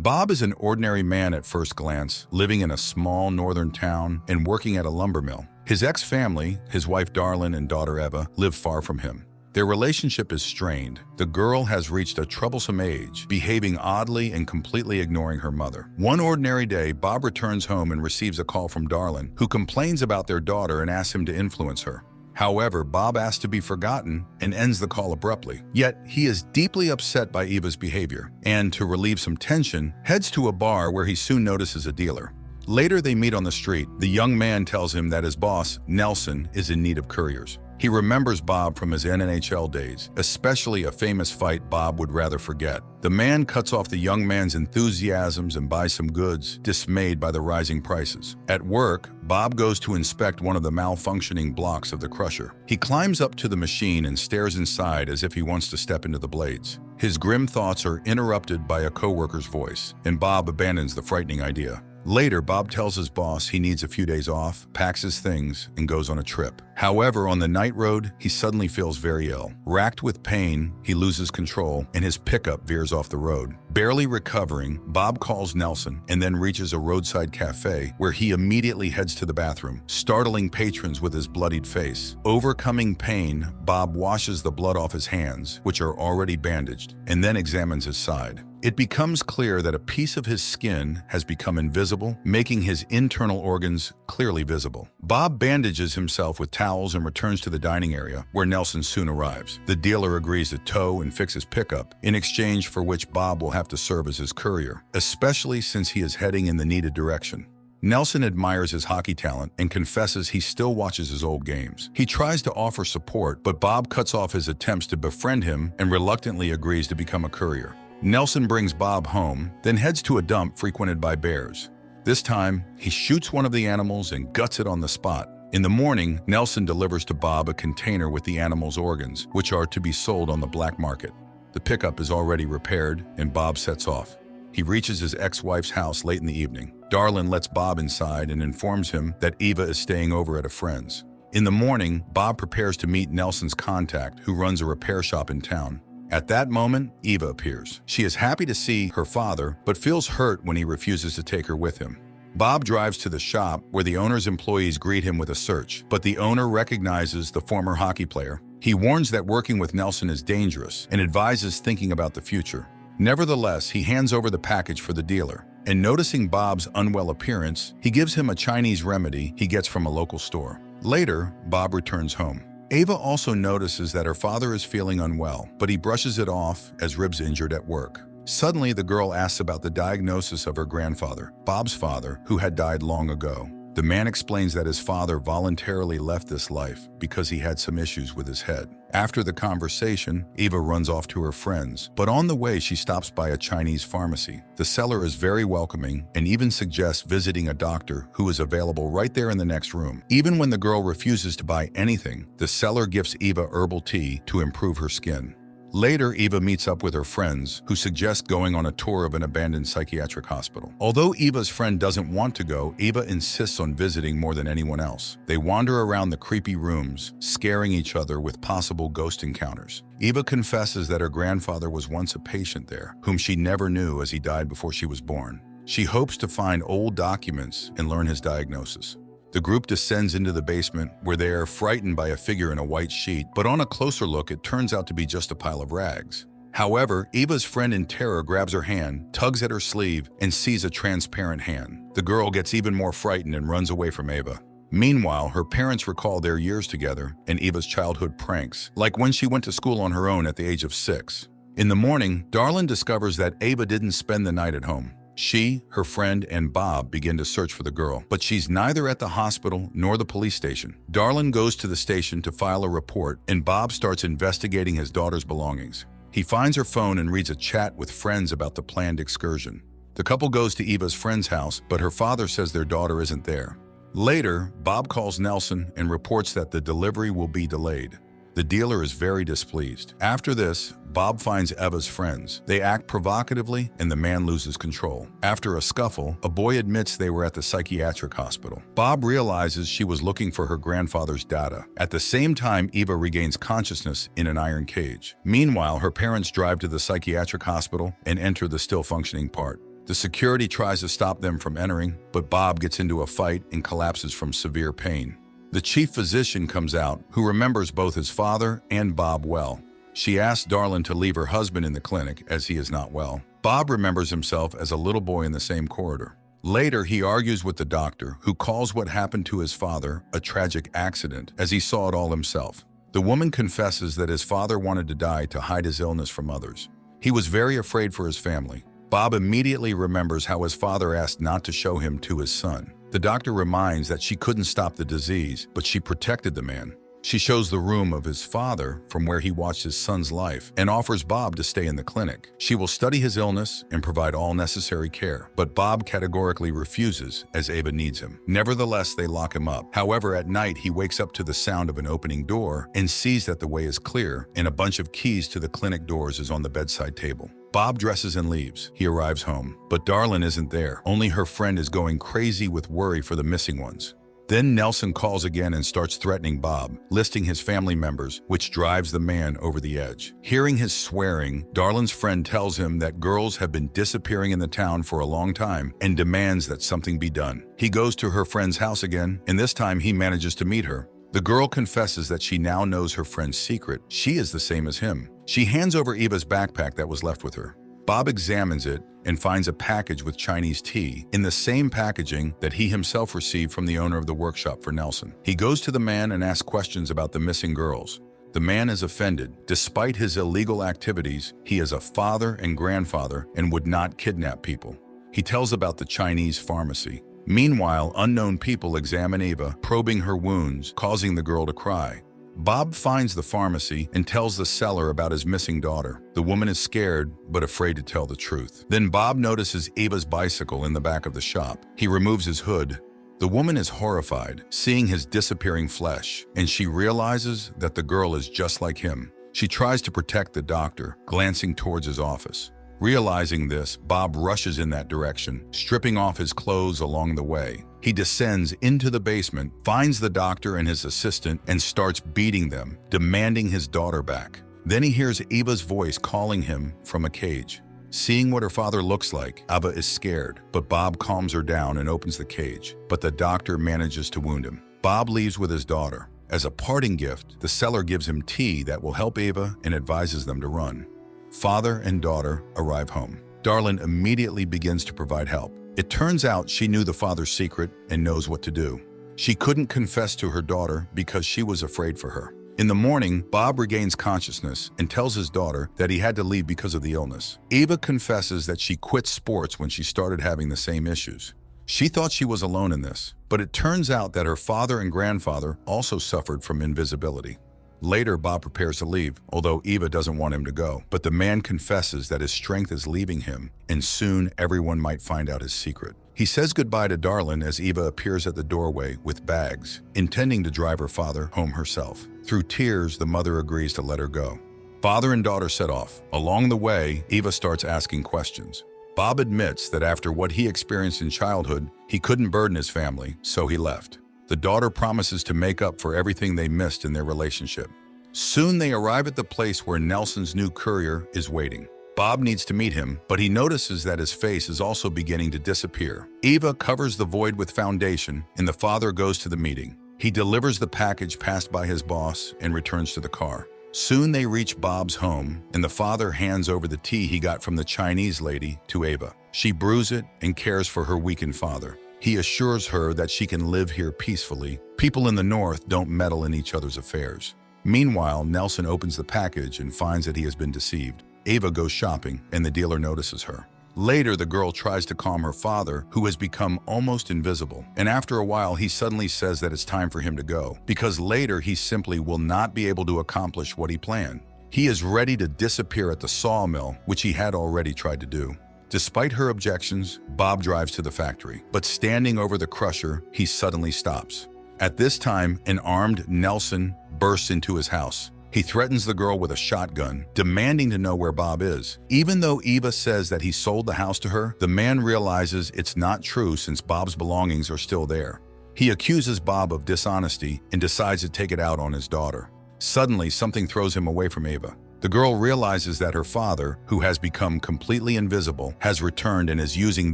Bob is an ordinary man at first glance, living in a small northern town and working at a lumber mill. His ex-family, his wife Darlene and daughter Eva, live far from him. Their relationship is strained. The girl has reached a troublesome age, behaving oddly and completely ignoring her mother. One ordinary day, Bob returns home and receives a call from Darlene, who complains about their daughter and asks him to influence her. However, Bob asks to be forgotten and ends the call abruptly. Yet, he is deeply upset by Eva's behavior, and to relieve some tension, heads to a bar where he soon notices a dealer. Later, they meet on the street. The young man tells him that his boss, Nelson, is in need of couriers. He remembers Bob from his NHL days, especially a famous fight Bob would rather forget. The man cuts off the young man's enthusiasms and buys some goods, dismayed by the rising prices. At work, Bob goes to inspect one of the malfunctioning blocks of the crusher. He climbs up to the machine and stares inside as if he wants to step into the blades. His grim thoughts are interrupted by a coworker's voice, and Bob abandons the frightening idea. Later, Bob tells his boss he needs a few days off, packs his things, and goes on a trip. However, on the night road, he suddenly feels very ill. Racked with pain, he loses control, and his pickup veers off the road. Barely recovering, Bob calls Nelson and then reaches a roadside cafe where he immediately heads to the bathroom, startling patrons with his bloodied face. Overcoming pain, Bob washes the blood off his hands, which are already bandaged, and then examines his side. It becomes clear that a piece of his skin has become invisible, making his internal organs clearly visible. Bob bandages himself with towels and returns to the dining area, where Nelson soon arrives. The dealer agrees to tow and fix his pickup, in exchange for which Bob will have to serve as his courier, especially since he is heading in the needed direction. Nelson admires his hockey talent and confesses he still watches his old games. He tries to offer support, but Bob cuts off his attempts to befriend him and reluctantly agrees to become a courier. Nelson brings Bob home, then heads to a dump frequented by bears. This time, he shoots one of the animals and guts it on the spot. In the morning, Nelson delivers to Bob a container with the animal's organs, which are to be sold on the black market. The pickup is already repaired, and Bob sets off. He reaches his ex-wife's house late in the evening. Darlene lets Bob inside and informs him that Eva is staying over at a friend's. In the morning, Bob prepares to meet Nelson's contact, who runs a repair shop in town. At that moment, Eva appears. She is happy to see her father, but feels hurt when he refuses to take her with him. Bob drives to the shop, where the owner's employees greet him with a search, but the owner recognizes the former hockey player. He warns that working with Nelson is dangerous and advises thinking about the future. Nevertheless, he hands over the package for the dealer, and noticing Bob's unwell appearance, he gives him a Chinese remedy he gets from a local store. Later, Bob returns home. Eva also notices that her father is feeling unwell, but he brushes it off as Rib's injured at work. Suddenly, the girl asks about the diagnosis of her grandfather, Bob's father, who had died long ago. The man explains that his father voluntarily left this life because he had some issues with his head. After the conversation, Eva runs off to her friends, but on the way she stops by a Chinese pharmacy. The seller is very welcoming and even suggests visiting a doctor who is available right there in the next room. Even when the girl refuses to buy anything, the seller gifts Eva herbal tea to improve her skin. Later, Eva meets up with her friends, who suggest going on a tour of an abandoned psychiatric hospital. Although Eva's friend doesn't want to go, Eva insists on visiting more than anyone else. They wander around the creepy rooms, scaring each other with possible ghost encounters. Eva confesses that her grandfather was once a patient there, whom she never knew as he died before she was born. She hopes to find old documents and learn his diagnosis. The group descends into the basement, where they are frightened by a figure in a white sheet, but on a closer look, it turns out to be just a pile of rags. However, Eva's friend in terror grabs her hand, tugs at her sleeve, and sees a transparent hand. The girl gets even more frightened and runs away from Eva. Meanwhile, her parents recall their years together and Eva's childhood pranks, like when she went to school on her own at the age of 6. In the morning, Darlene discovers that Eva didn't spend the night at home. She, her friend, and Bob begin to search for the girl, but she's neither at the hospital nor the police station. Darlene goes to the station to file a report, and Bob starts investigating his daughter's belongings. He finds her phone and reads a chat with friends about the planned excursion. The couple goes to Eva's friend's house, but her father says their daughter isn't there. Later, Bob calls Nelson and reports that the delivery will be delayed. The dealer is very displeased. After this, Bob finds Eva's friends. They act provocatively, and the man loses control. After a scuffle, a boy admits they were at the psychiatric hospital. Bob realizes she was looking for her grandfather's data. At the same time, Eva regains consciousness in an iron cage. Meanwhile, her parents drive to the psychiatric hospital and enter the still functioning part. The security tries to stop them from entering, but Bob gets into a fight and collapses from severe pain. The chief physician comes out, who remembers both his father and Bob well. She asks Darlene to leave her husband in the clinic as he is not well. Bob remembers himself as a little boy in the same corridor. Later, he argues with the doctor, who calls what happened to his father a tragic accident, as he saw it all himself. The woman confesses that his father wanted to die to hide his illness from others. He was very afraid for his family. Bob immediately remembers how his father asked not to show him to his son. The doctor reminds that she couldn't stop the disease, but she protected the man. She shows the room of his father from where he watched his son's life and offers Bob to stay in the clinic. She will study his illness and provide all necessary care, but Bob categorically refuses as Ava needs him. Nevertheless, they lock him up. However, at night, he wakes up to the sound of an opening door and sees that the way is clear, and a bunch of keys to the clinic doors is on the bedside table. Bob dresses and leaves. He arrives home, but Darlene isn't there. Only her friend is going crazy with worry for the missing ones. Then Nelson calls again and starts threatening Bob, listing his family members, which drives the man over the edge. Hearing his swearing, Darlene's friend tells him that girls have been disappearing in the town for a long time and demands that something be done. He goes to her friend's house again, and this time he manages to meet her. The girl confesses that she now knows her friend's secret. She is the same as him. She hands over Eva's backpack that was left with her. Bob examines it and finds a package with Chinese tea in the same packaging that he himself received from the owner of the workshop for Nelson. He goes to the man and asks questions about the missing girls. The man is offended. Despite his illegal activities, he is a father and grandfather and would not kidnap people. He tells about the Chinese pharmacy. Meanwhile, unknown people examine Eva, probing her wounds, causing the girl to cry. Bob finds the pharmacy and tells the seller about his missing daughter. The woman is scared, but afraid to tell the truth. Then Bob notices Eva's bicycle in the back of the shop. He removes his hood. The woman is horrified, seeing his disappearing flesh, and she realizes that the girl is just like him. She tries to protect the doctor, glancing towards his office. Realizing this, Bob rushes in that direction, stripping off his clothes along the way. He descends into the basement, finds the doctor and his assistant, and starts beating them, demanding his daughter back. Then he hears Eva's voice calling him from a cage. Seeing what her father looks like, Ava is scared, but Bob calms her down and opens the cage, but the doctor manages to wound him. Bob leaves with his daughter. As a parting gift, the seller gives him tea that will help Ava and advises them to run. Father and daughter arrive home. Darlene immediately begins to provide help. It turns out she knew the father's secret and knows what to do. She couldn't confess to her daughter because she was afraid for her. In the morning, Bob regains consciousness and tells his daughter that he had to leave because of the illness. Eva confesses that she quit sports when she started having the same issues. She thought she was alone in this, but it turns out that her father and grandfather also suffered from invisibility. Later, Bob prepares to leave, although Eva doesn't want him to go. But the man confesses that his strength is leaving him, and soon everyone might find out his secret. He says goodbye to Darlene as Eva appears at the doorway with bags, intending to drive her father home herself. Through tears, the mother agrees to let her go. Father and daughter set off. Along the way, Eva starts asking questions. Bob admits that after what he experienced in childhood, he couldn't burden his family, so he left. The daughter promises to make up for everything they missed in their relationship. Soon they arrive at the place where Nelson's new courier is waiting. Bob needs to meet him, but he notices that his face is also beginning to disappear. Eva covers the void with foundation, and the father goes to the meeting. He delivers the package passed by his boss and returns to the car. Soon they reach Bob's home, and the father hands over the tea he got from the Chinese lady to Eva. She brews it and cares for her weakened father. He assures her that she can live here peacefully. People in the north don't meddle in each other's affairs. Meanwhile, Nelson opens the package and finds that he has been deceived. Ava goes shopping, and the dealer notices her. Later, the girl tries to calm her father, who has become almost invisible. And after a while, he suddenly says that it's time for him to go, because later he simply will not be able to accomplish what he planned. He is ready to disappear at the sawmill, which he had already tried to do. Despite her objections, Bob drives to the factory, but standing over the crusher, he suddenly stops. At this time, an armed Nelson bursts into his house. He threatens the girl with a shotgun, demanding to know where Bob is. Even though Eva says that he sold the house to her, the man realizes it's not true since Bob's belongings are still there. He accuses Bob of dishonesty and decides to take it out on his daughter. Suddenly, something throws him away from Eva. The girl realizes that her father, who has become completely invisible, has returned and is using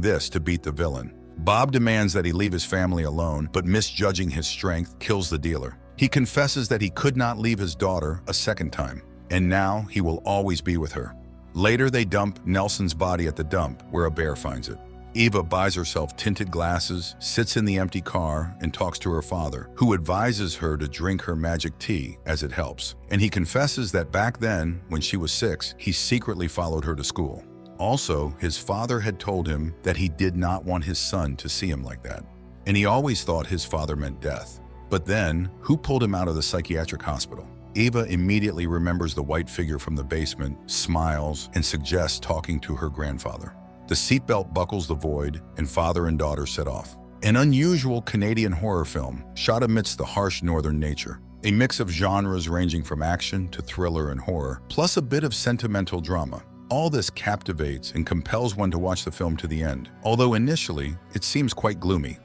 this to beat the villain. Bob demands that he leave his family alone, but misjudging his strength, kills the dealer. He confesses that he could not leave his daughter a second time, and now he will always be with her. Later, they dump Nelson's body at the dump, where a bear finds it. Eva buys herself tinted glasses, sits in the empty car, and talks to her father, who advises her to drink her magic tea as it helps. And he confesses that back then, when she was 6, he secretly followed her to school. Also, his father had told him that he did not want his son to see him like that. And he always thought his father meant death. But then, who pulled him out of the psychiatric hospital? Eva immediately remembers the white figure from the basement, smiles, and suggests talking to her grandfather. The seatbelt buckles the void, and father and daughter set off. An unusual Canadian horror film, shot amidst the harsh northern nature. A mix of genres ranging from action to thriller and horror, plus a bit of sentimental drama. All this captivates and compels one to watch the film to the end, although initially it seems quite gloomy.